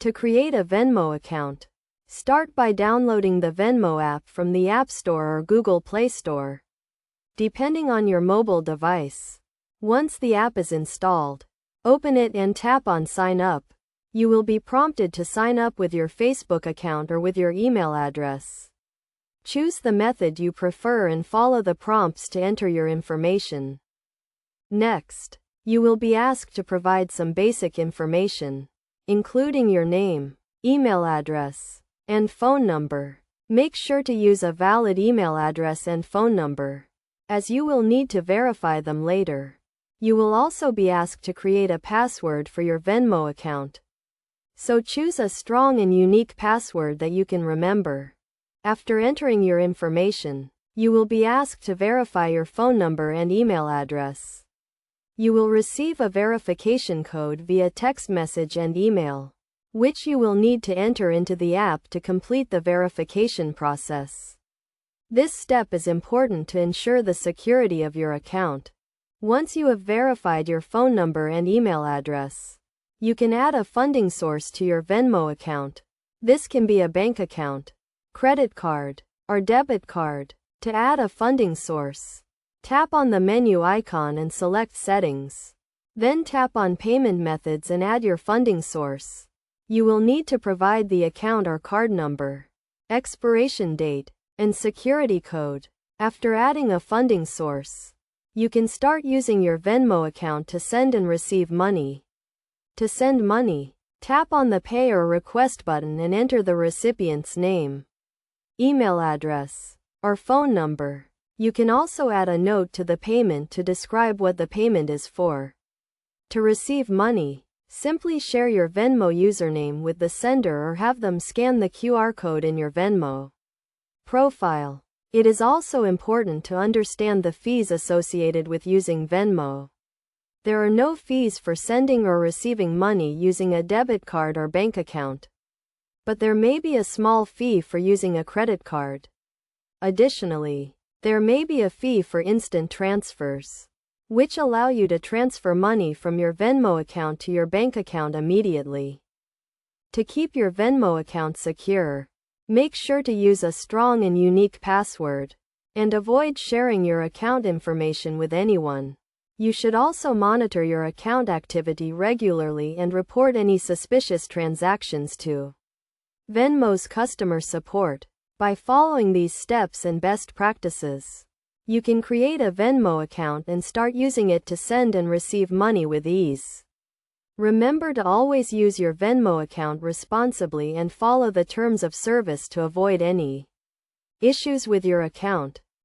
To create a Venmo account, start by downloading the Venmo app from the App Store or Google Play Store, depending on your mobile device. Once the app is installed, open it and tap on Sign Up. You will be prompted to sign up with your Facebook account or with your email address. Choose the method you prefer and follow the prompts to enter your information. Next, you will be asked to provide some basic information, including your name, email address, and phone number. Make sure to use a valid email address and phone number, as you will need to verify them later. You will also be asked to create a password for your Venmo account. So choose a strong and unique password that you can remember. After entering your information, you will be asked to verify your phone number and email address. You will receive a verification code via text message and email, which you will need to enter into the app to complete the verification process. This step is important to ensure the security of your account. Once you have verified your phone number and email address, you can add a funding source to your Venmo account. This can be a bank account, credit card, or debit card. To add a funding source, tap on the menu icon and select Settings. Then tap on Payment Methods and add your funding source. You will need to provide the account or card number, expiration date, and security code. After adding a funding source, you can start using your Venmo account to send and receive money. To send money, tap on the Pay or Request button and enter the recipient's name, email address, or phone number. You can also add a note to the payment to describe what the payment is for. To receive money, simply share your Venmo username with the sender or have them scan the QR code in your Venmo profile. It is also important to understand the fees associated with using Venmo. There are no fees for sending or receiving money using a debit card or bank account, but there may be a small fee for using a credit card. Additionally, there may be a fee for instant transfers, which allow you to transfer money from your Venmo account to your bank account immediately. To keep your Venmo account secure, make sure to use a strong and unique password, and avoid sharing your account information with anyone. You should also monitor your account activity regularly and report any suspicious transactions to Venmo's customer support. By following these steps and best practices, you can create a Venmo account and start using it to send and receive money with ease. Remember to always use your Venmo account responsibly and follow the terms of service to avoid any issues with your account.